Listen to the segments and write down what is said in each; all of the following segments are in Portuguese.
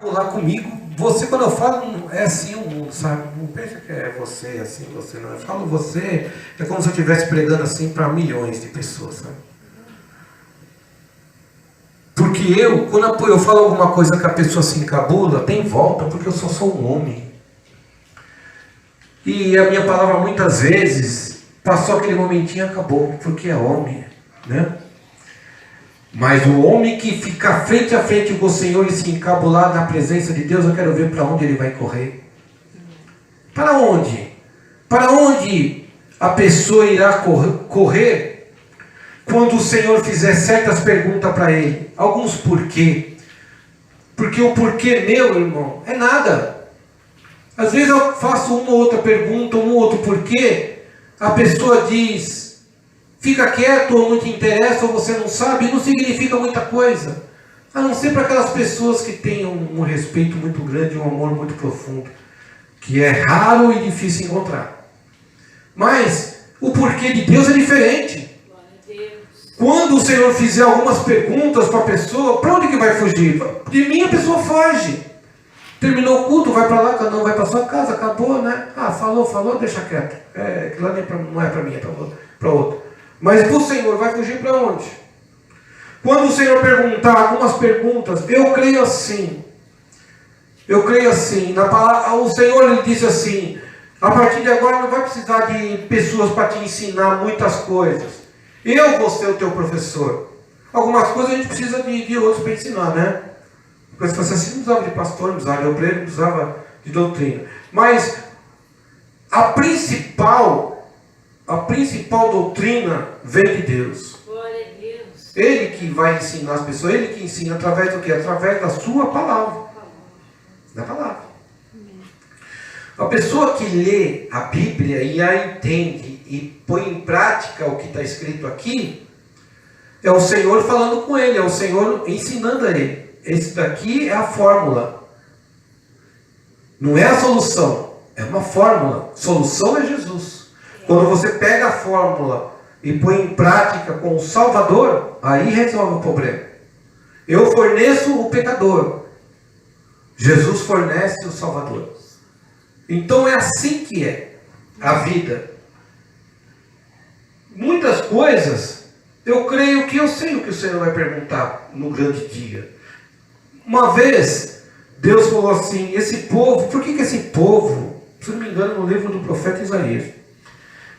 Lá comigo, você, quando eu falo, é assim o mundo, sabe? Não pensa que é você, assim, você não. Eu falo você, é como se eu estivesse pregando assim para milhões de pessoas, sabe? Porque quando eu falo alguma coisa que a pessoa se encabula, tem volta, porque eu só sou um homem. E a minha palavra muitas vezes passou aquele momentinho e acabou, porque é homem, né? Mas o homem que fica frente a frente com o Senhor e se encabular na presença de Deus, eu quero ver para onde ele vai correr. Para onde? Para onde a pessoa irá correr quando o Senhor fizer certas perguntas para ele? Alguns porquê. Porque o porquê meu, irmão, é nada. Às vezes eu faço uma ou outra pergunta, um ou outro porquê, a pessoa diz, fica quieto, ou não te interessa, ou você não sabe, não significa muita coisa. A não ser para aquelas pessoas que têm um respeito muito grande, um amor muito profundo, que é raro e difícil encontrar. Mas o porquê de Deus é diferente. Quando o Senhor fizer algumas perguntas para a pessoa, para onde que vai fugir? De mim a pessoa foge. Terminou o culto, vai para lá, cada um vai para sua casa, acabou, né? Ah, falou, deixa quieto. Aquilo lá não é para mim, é para outro. Mas o Senhor vai fugir para onde? Quando o Senhor perguntar algumas perguntas, eu creio assim. Na palavra, o Senhor ele disse assim: a partir de agora não vai precisar de pessoas para te ensinar muitas coisas. Eu vou ser o teu professor. Algumas coisas a gente precisa de outros para ensinar, né? Porque se fosse assim, não precisava de pastor, não precisava de obreiro, não precisava de doutrina. Mas a principal doutrina vem de Deus. Glória a Deus. Ele que vai ensinar as pessoas, ele que ensina através do quê? Através da sua palavra. Da palavra. A pessoa que lê a Bíblia e a entende e põe em prática o que está escrito aqui, é o Senhor falando com ele, é o Senhor ensinando a ele. Esse daqui é a fórmula. Não é a solução, é uma fórmula. Solução é Jesus. Quando você pega a fórmula e põe em prática com o Salvador, aí resolve o problema. Eu forneço o pecador. Jesus fornece o Salvador. Então é assim que é a vida. Muitas coisas, eu creio que eu sei o que o Senhor vai perguntar no grande dia. Uma vez, Deus falou assim, esse povo, por que esse povo, se não me engano no livro do profeta Isaías,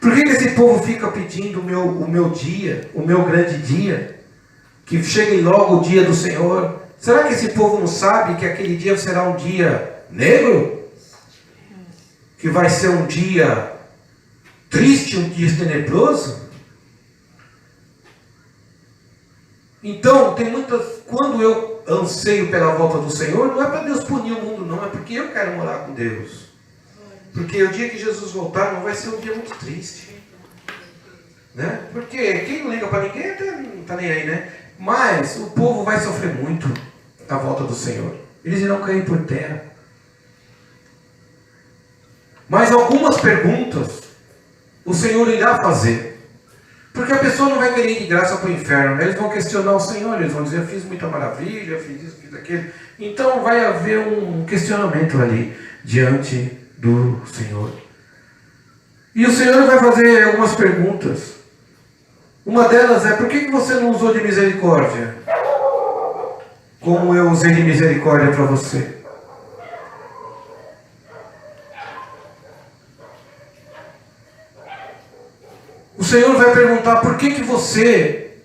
por que esse povo fica pedindo o meu dia, o meu grande dia, que chegue logo o dia do Senhor? Será que esse povo não sabe que aquele dia será um dia negro? Que vai ser um dia triste, um dia tenebroso? Então, tem muitas... Quando eu anseio pela volta do Senhor, não é para Deus punir o mundo, não. É porque eu quero morar com Deus. Porque o dia que Jesus voltar não vai ser um dia muito triste. Né? Porque quem não liga para ninguém não está nem aí, né? Mas o povo vai sofrer muito a volta do Senhor. Eles irão cair por terra. Mas algumas perguntas o Senhor irá fazer. Porque a pessoa não vai querer ir de graça para o inferno. Eles vão questionar o Senhor. Eles vão dizer, eu fiz muita maravilha, eu fiz isso, fiz aquilo. Então vai haver um questionamento ali diante do Senhor. E o Senhor vai fazer algumas perguntas. Uma delas é, por que você não usou de misericórdia? Como eu usei de misericórdia para você? O Senhor vai perguntar, por que você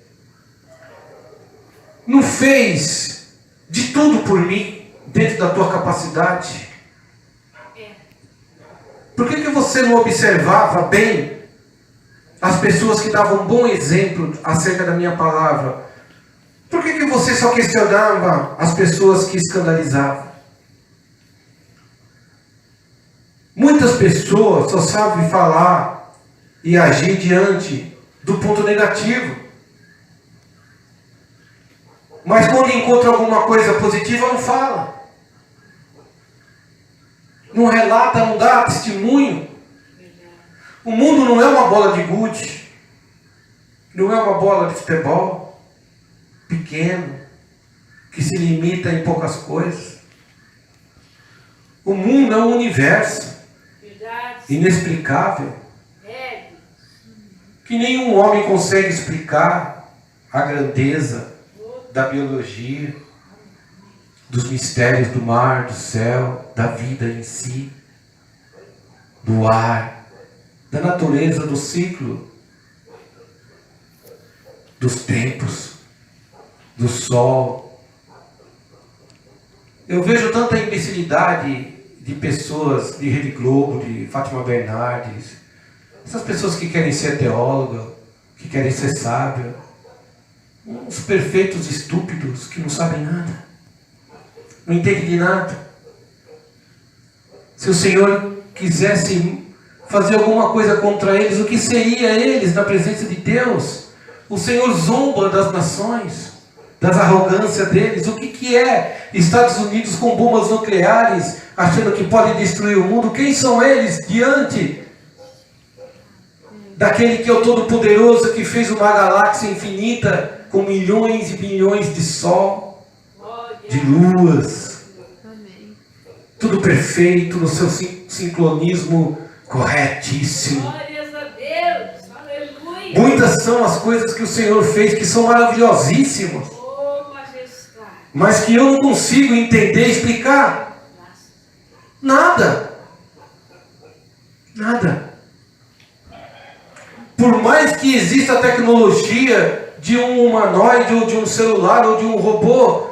não fez de tudo por mim, dentro da tua capacidade? Por que você não observava bem as pessoas que davam um bom exemplo acerca da minha palavra? Por que você só questionava as pessoas que escandalizavam? Muitas pessoas só sabem falar e agir diante do ponto negativo. Mas quando encontra alguma coisa positiva, não fala. Não relata, não dá testemunho. O mundo não é uma bola de gude. Não é uma bola de futebol pequeno, que se limita em poucas coisas. O mundo é um universo inexplicável, que nenhum homem consegue explicar a grandeza da biologia, dos mistérios do mar, do céu, da vida em si, do ar, da natureza, do ciclo, dos tempos, do sol. Eu vejo tanta imbecilidade de pessoas de Rede Globo, de Fátima Bernardes, essas pessoas que querem ser teóloga, que querem ser sábia, uns perfeitos estúpidos que não sabem nada, não entendem de nada. Se o Senhor quisesse fazer alguma coisa contra eles, o que seria eles na presença de Deus? O Senhor zomba das nações, das arrogâncias deles. O que é Estados Unidos com bombas nucleares, achando que pode destruir o mundo? Quem são eles diante daquele que é o Todo-Poderoso, que fez uma galáxia infinita com milhões e bilhões de sol, de luas, tudo perfeito no seu sincronismo corretíssimo. Muitas são as coisas que o Senhor fez que são maravilhosíssimas, mas que eu não consigo entender, explicar. Nada. Por mais que exista a tecnologia de um humanoide, ou de um celular, ou de um robô,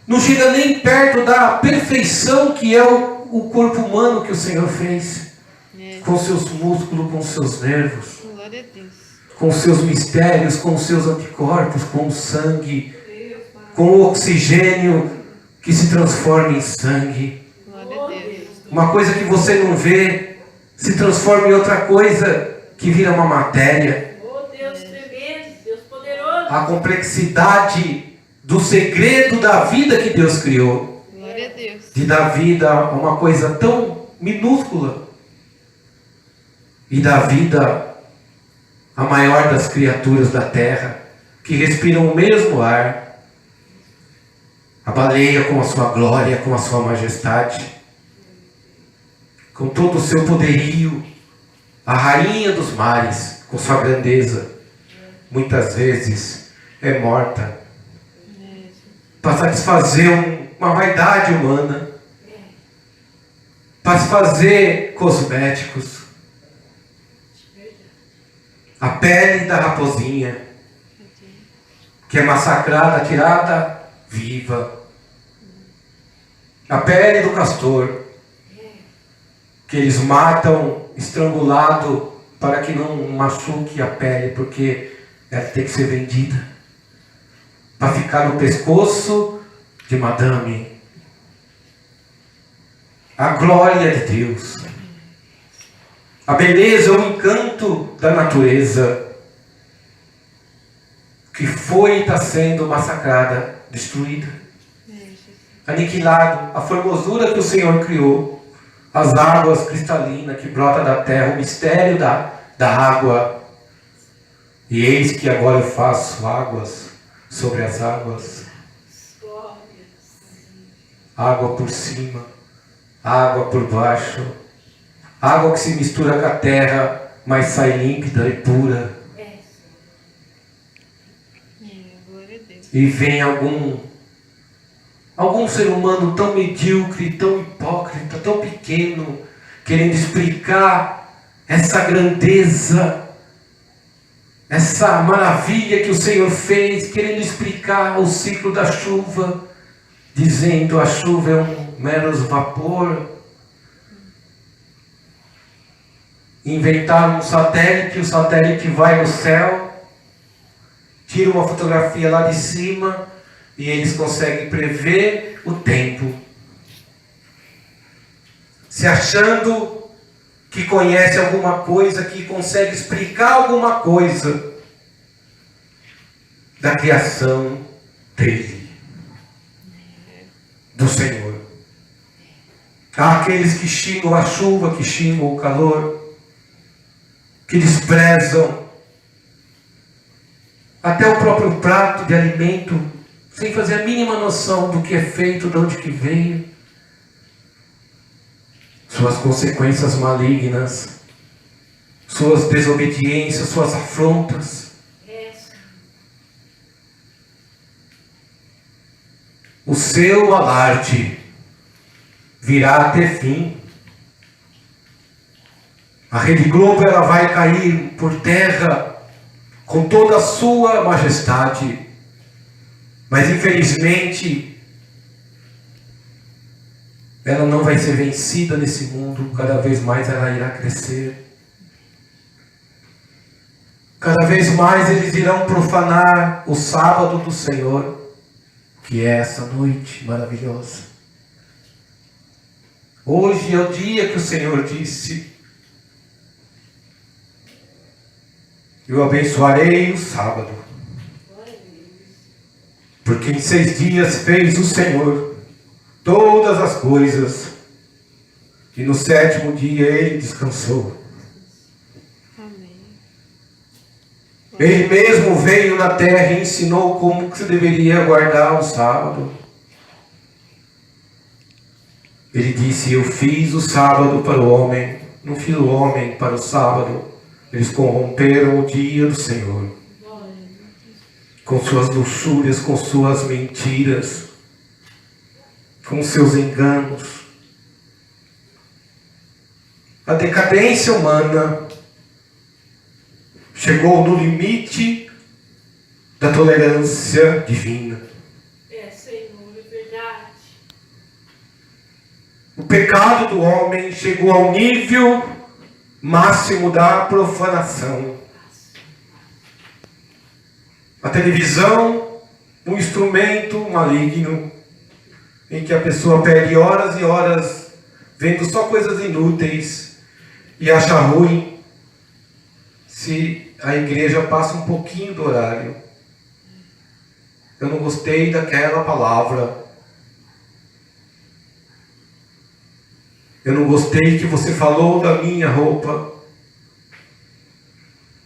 não chega nem perto da perfeição que é o corpo humano que o Senhor fez. Com seus músculos, com seus nervos, com seus mistérios, com seus anticorpos, com o sangue, com o oxigênio que se transforma em sangue. Uma coisa que você não vê se transforma em outra coisa que vira uma matéria. Deus tremendo, Deus poderoso. A complexidade do segredo da vida que Deus criou. Glória a Deus. De dar vida a uma coisa tão minúscula. E dar vida a maior das criaturas da terra, que respiram o mesmo ar. A baleia com a sua glória, com a sua majestade, com todo o seu poderio. A rainha dos mares, com sua grandeza, muitas vezes é morta para satisfazer uma vaidade humana, para se fazer cosméticos. A pele da raposinha, que é massacrada, tirada viva. A pele do castor, que eles matam estrangulado para que não machuque a pele, porque ela tem que ser vendida para ficar no pescoço de madame. A glória de Deus, a beleza, o encanto da natureza, que foi e está sendo massacrada, destruída, aniquilado. A formosura que o Senhor criou, as águas cristalinas que brotam da terra, o mistério da água. E eis que agora eu faço águas sobre as águas. Água por cima, água por baixo. Água que se mistura com a terra, mas sai límpida e pura. E vem algum ser humano tão medíocre, tão hipócrita, tão pequeno, querendo explicar essa grandeza, essa maravilha que o Senhor fez, querendo explicar o ciclo da chuva, dizendo a chuva é um mero vapor. Inventaram um satélite, o satélite vai no céu, tira uma fotografia lá de cima e eles conseguem prever o tempo, se achando que conhece alguma coisa, que consegue explicar alguma coisa da criação dele, do Senhor. Há aqueles que xingam a chuva, que xingam o calor, que desprezam até o próprio prato de alimento, sem fazer a mínima noção do que é feito, de onde que veio. suas consequências malignas, suas desobediências, suas afrontas. O seu alarde virá a ter fim. A Rede Globo ela vai cair por terra com toda a sua majestade. Mas infelizmente ela não vai ser vencida nesse mundo. Cada vez mais ela irá crescer. Cada vez mais eles irão profanar o sábado do Senhor, que é essa noite maravilhosa. Hoje é o dia que o Senhor disse: eu abençoarei o sábado, porque em 6 dias fez o Senhor todas as coisas, e no 7º dia Ele descansou. Ele mesmo veio na terra e ensinou como que se deveria guardar o sábado. Ele disse: eu fiz o sábado para o homem, não fiz o homem para o sábado. Eles corromperam o dia do Senhor, com suas luxúrias, com suas mentiras, com seus enganos. A decadência humana chegou no limite da tolerância divina. Senhor, é verdade. O pecado do homem chegou ao nível máximo da profanação. A televisão, um instrumento maligno, em que a pessoa perde horas e horas vendo só coisas inúteis e acha ruim se a igreja passa um pouquinho do horário. Eu não gostei daquela palavra. Eu não gostei que você falou da minha roupa.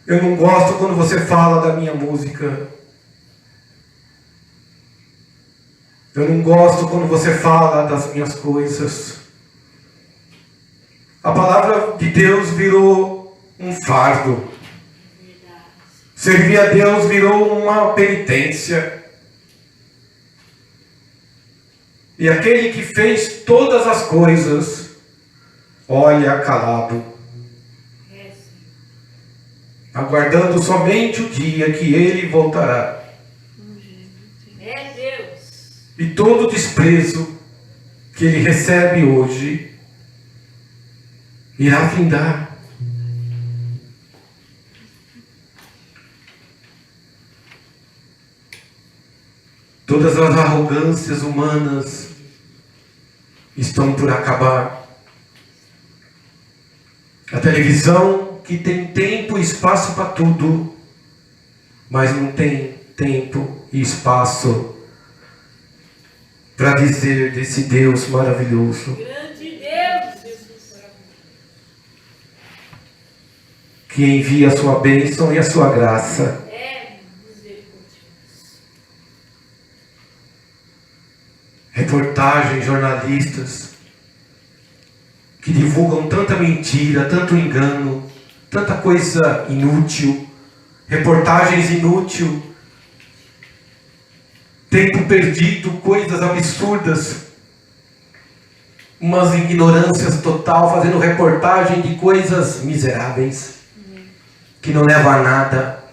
Eu não gosto quando você fala da minha música. Eu não gosto quando você fala das minhas coisas. A palavra de Deus virou um fardo. Servir a Deus virou uma penitência. E aquele que fez todas as coisas olha calado, aguardando somente o dia que Ele voltará. É Deus. E todo o desprezo que Ele recebe hoje irá findar. Todas as arrogâncias humanas estão por acabar. A televisão, que tem tempo e espaço para tudo, mas não tem tempo e espaço para dizer desse Deus maravilhoso. Grande Deus, Jesus. Que envia a sua bênção e a sua graça. Reportagens, jornalistas que divulgam tanta mentira, tanto engano, tanta coisa inútil, reportagens inúteis, tempo perdido, coisas absurdas, umas ignorâncias total, fazendo reportagem de coisas miseráveis, que não levam a nada,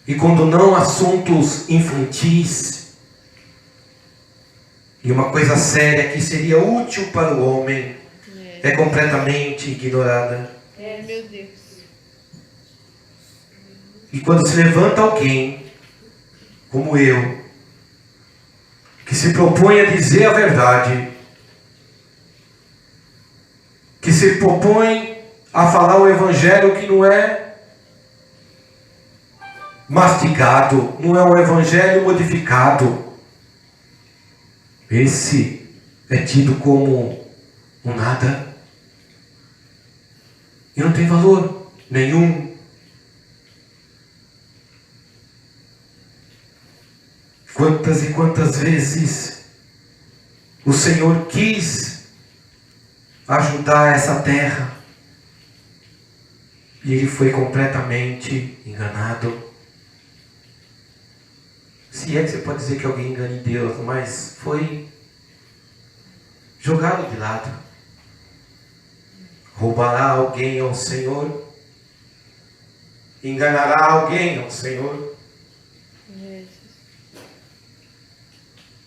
e quando não, assuntos infantis, e uma coisa séria que seria útil para o homem é completamente ignorada. Meu Deus. E quando se levanta alguém, como eu, que se propõe a dizer a verdade, que se propõe a falar o evangelho que não é mastigado, não é um evangelho modificado, esse é tido como um nada. E não tem valor nenhum. Quantas e quantas vezes o Senhor quis ajudar essa terra. E ele foi completamente enganado. Se é que você pode dizer que alguém engane Deus, mas foi jogado de lado. Roubará alguém ao Senhor? Enganará alguém ao Senhor?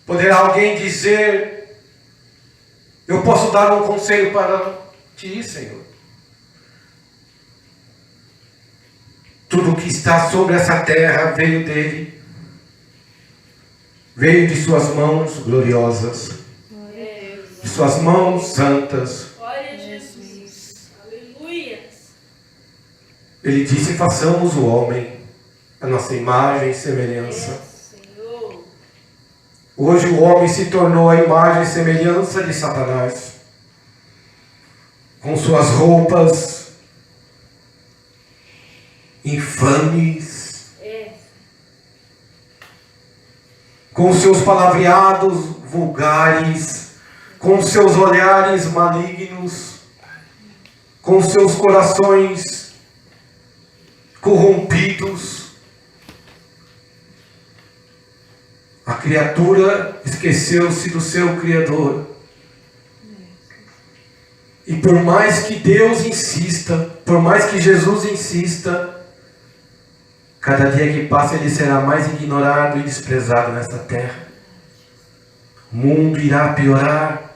Poderá alguém dizer: eu posso dar um conselho para ti, Senhor? Tudo que está sobre essa terra veio dele, veio de suas mãos gloriosas, de suas mãos santas. Glória a Jesus. Aleluia. Ele disse: façamos o homem a nossa imagem e semelhança. Senhor. Hoje o homem se tornou a imagem e semelhança de Satanás, com suas roupas infames, com seus palavreados vulgares, com seus olhares malignos, com seus corações corrompidos. A criatura esqueceu-se do seu Criador. E por mais que Deus insista, por mais que Jesus insista, cada dia que passa ele será mais ignorado e desprezado nesta terra. O mundo irá piorar.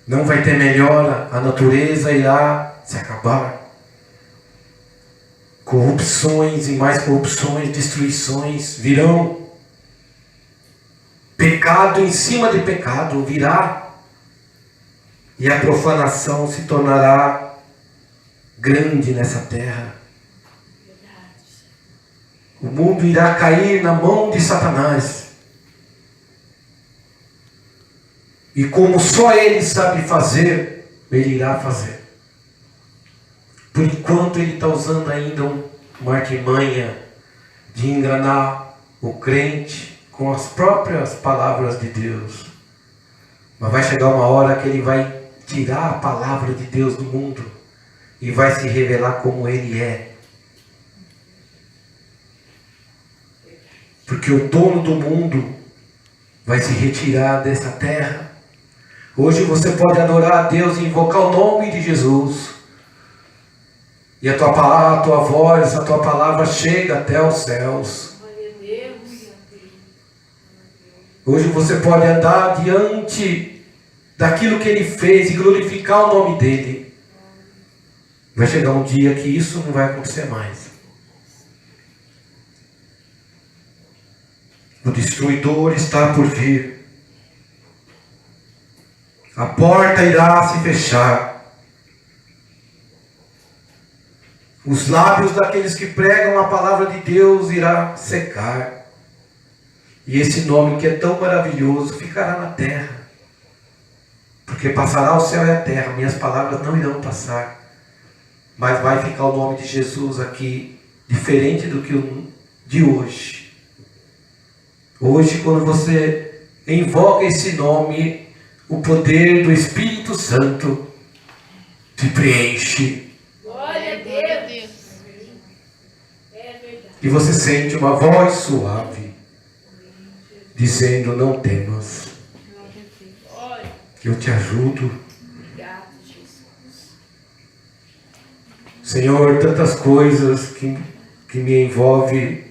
Não vai ter melhora. A natureza irá se acabar. Corrupções e mais corrupções, destruições virão. Pecado em cima de pecado virá. E a profanação se tornará grande nessa terra. O mundo irá cair na mão de Satanás. E como só ele sabe fazer, ele irá fazer. Por enquanto ele está usando ainda uma artimanha de enganar o crente com as próprias palavras de Deus. Mas vai chegar uma hora que ele vai tirar a palavra de Deus do mundo e vai se revelar como ele é. Porque o dono do mundo vai se retirar dessa terra. Hoje você pode adorar a Deus e invocar o nome de Jesus. E a tua palavra, a tua voz, a tua palavra chega até os céus. Hoje você pode andar diante daquilo que ele fez e glorificar o nome dele. Vai chegar um dia que isso não vai acontecer mais. O destruidor está por vir. A porta irá se fechar. Os lábios daqueles que pregam a palavra de Deus irá secar. E esse nome que é tão maravilhoso ficará na terra. Porque passará o céu e a terra, minhas palavras não irão passar. Mas vai ficar o nome de Jesus aqui, diferente do que o de hoje. Hoje, quando você invoca esse nome, o poder do Espírito Santo te preenche. Glória a Deus. É verdade. E você sente uma voz suave, dizendo: não temas, Glória. que eu te ajudo. Obrigado, Jesus. Senhor, tantas coisas que me envolvem,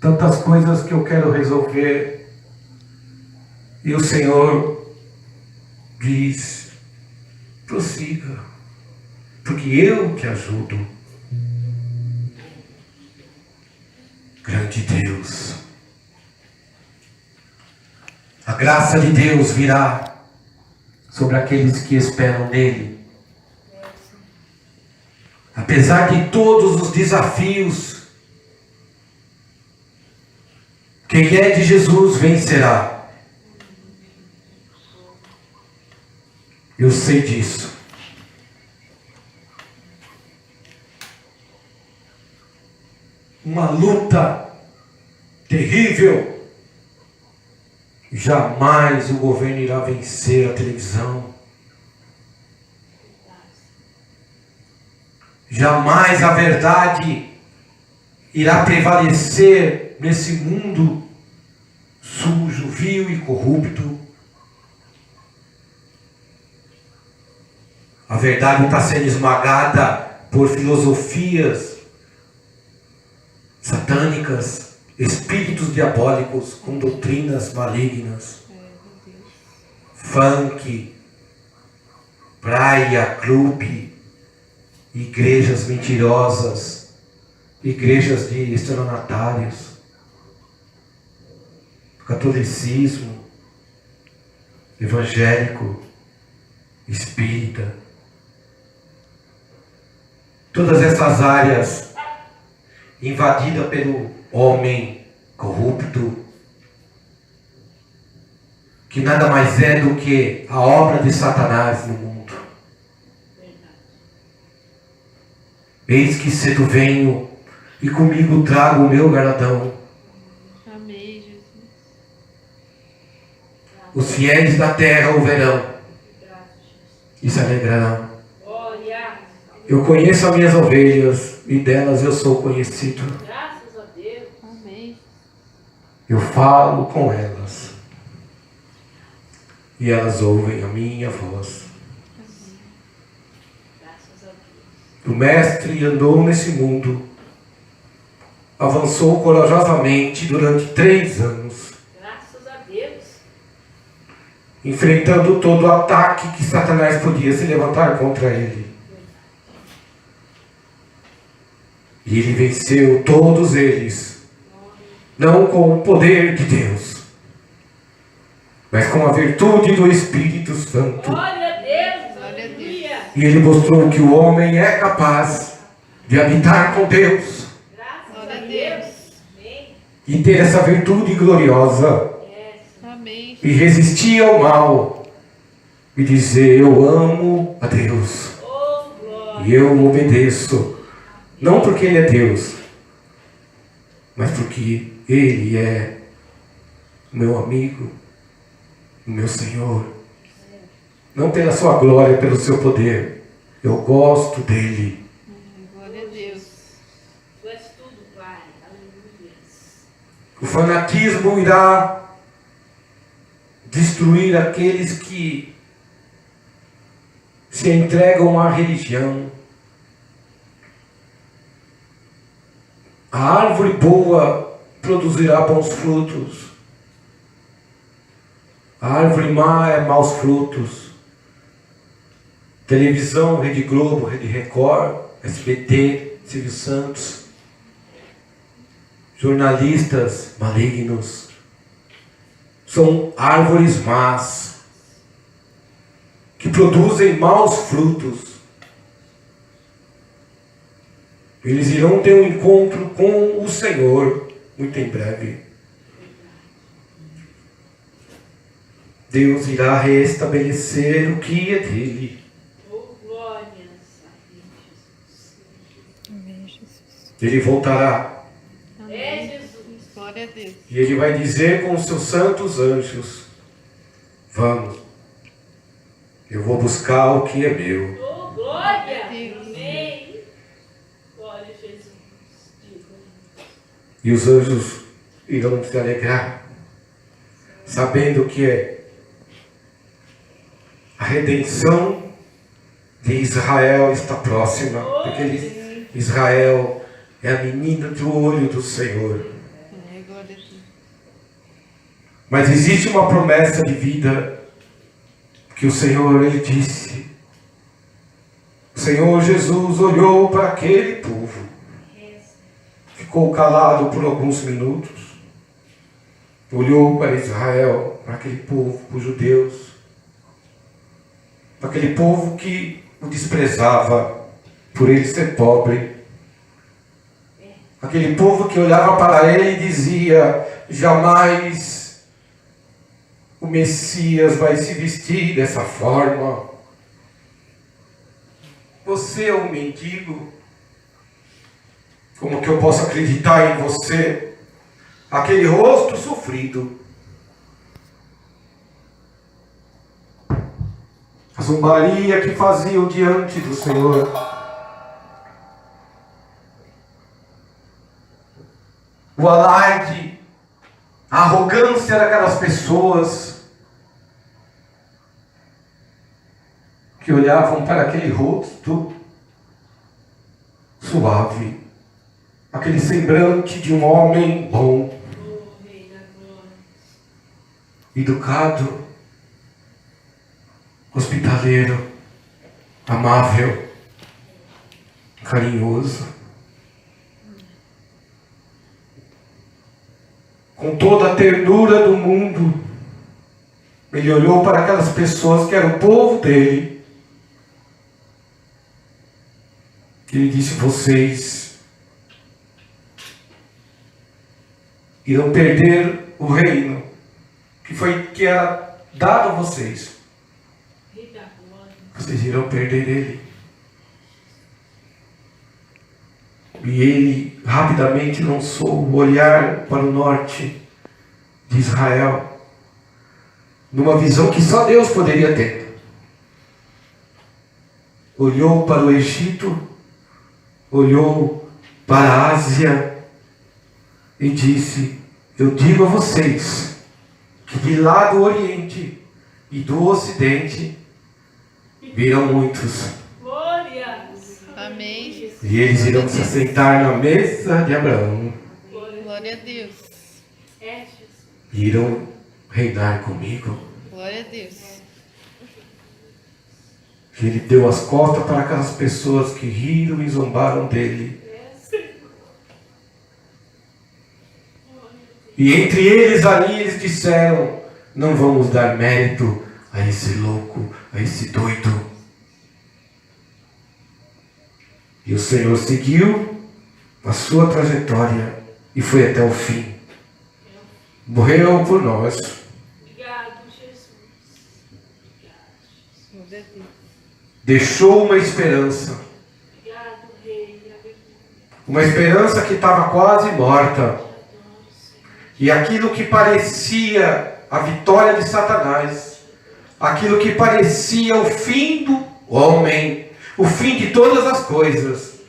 tantas coisas que eu quero resolver, e o Senhor diz: prossiga, porque eu te ajudo. Grande Deus, a graça de Deus virá sobre aqueles que esperam nele. Apesar de todos os desafios, quem é de Jesus vencerá. Eu sei disso. Uma luta terrível jamais o governo irá vencer a televisão. Jamais a verdade irá prevalecer nesse mundo sujo, vil e corrupto. A verdade está sendo esmagada por filosofias satânicas, espíritos diabólicos com doutrinas malignas. Funk, praia, clube, igrejas mentirosas, igrejas de estelionatários, catolicismo, evangélico, espírita. Todas essas áreas invadidas pelo homem corrupto, que nada mais é do que a obra de Satanás no mundo. Eis que cedo venho e comigo trago o meu galardão. Amém, Jesus. Os fiéis da terra o verão e se alegrarão. Eu conheço as minhas ovelhas e delas eu sou conhecido. Graças a Deus. Amém. Eu falo com elas e elas ouvem a minha voz. Graças a Deus. O mestre andou nesse mundo, avançou corajosamente durante 3 anos, Graças a Deus. enfrentando todo o ataque que Satanás podia se levantar contra ele. E ele venceu todos eles, não com o poder de Deus, mas com a virtude do Espírito Santo. Glória a Deus. Aleluia. E ele mostrou que o homem é capaz de habitar com Deus Graças a Deus. Amém. e ter essa virtude gloriosa Amém. e resistir ao mal e dizer: eu amo a Deus Oh, glória. e eu obedeço. Não porque Ele é Deus, mas porque Ele é o meu amigo, o meu Senhor. Não pela sua glória, pelo seu poder. Eu gosto dEle. Glória a Deus. Tu és tudo, Pai. Aleluia. O fanatismo irá destruir aqueles que se entregam à religião. A árvore boa produzirá bons frutos. A árvore má é maus frutos. Televisão, Rede Globo, Rede Record, SBT, Silvio Santos. Jornalistas malignos. São árvores más, que produzem maus frutos. Eles irão ter um encontro com o Senhor muito em breve. Deus irá restabelecer o que é dele. Oh, glória. Amém, Jesus. Ele voltará É Jesus. Glória a Deus. e ele vai dizer com os seus santos anjos: vamos, eu vou buscar o que é meu. Oh, glória. Deus. Amém. Glória a Jesus. E os anjos irão se alegrar, sabendo que a redenção de Israel está próxima, porque Israel é a menina do olho do Senhor. Glória a Deus. Mas existe uma promessa de vida que o Senhor, Ele disse. O Senhor Jesus olhou para aquele povo, ficou calado por alguns minutos, olhou para Israel, para aquele povo, para os judeus, para aquele povo que o desprezava por ele ser pobre, aquele povo que olhava para ele e dizia: jamais o Messias vai se vestir dessa forma. Você é um mendigo. Como que eu posso acreditar em você? Aquele rosto sofrido, zombaria que faziam diante do Senhor. O alarde, a arrogância daquelas pessoas que olhavam para aquele rosto suave, aquele semblante de um homem bom, educado, hospitaleiro, amável, carinhoso. Com toda a ternura do mundo, ele olhou para aquelas pessoas que eram o povo dele. Ele disse: vocês irão perder o reino que era dado a vocês. Vocês irão perder ele. E ele rapidamente lançou o olhar para o norte de Israel, numa visão que só Deus poderia ter. Olhou para o Egito, olhou para a Ásia e disse: eu digo a vocês que de lá do Oriente e do Ocidente virão muitos. Amém, Jesus. E eles irão se assentar na mesa de Abraão. Glória a Deus. E irão reinar comigo. Glória a Deus. E ele deu as costas para aquelas pessoas que riram e zombaram dele. E entre eles ali eles disseram: não vamos dar mérito a esse louco, a esse doido. E o Senhor seguiu a sua trajetória e foi até o fim. Morreu por nós. Obrigado, Jesus. Glória a Deus. Deixou uma esperança. Obrigado, Rei. Uma esperança que estava quase morta. E aquilo que parecia a vitória de Satanás, aquilo que parecia o fim do homem, o fim de todas as coisas,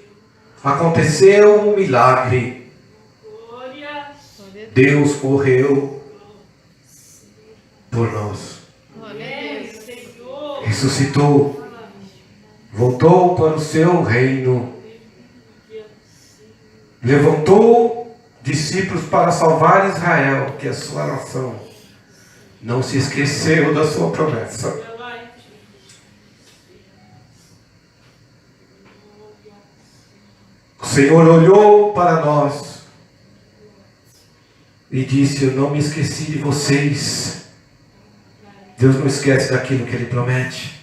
aconteceu um milagre. Glória. Deus morreu por nós. Glória a Deus. Senhor. Ressuscitou. Voltou para o seu reino. Levantou discípulos para salvar Israel, que é a sua nação. Não se esqueceu da sua promessa. O Senhor olhou para nós e disse: eu não me esqueci de vocês. Deus não esquece daquilo que Ele promete.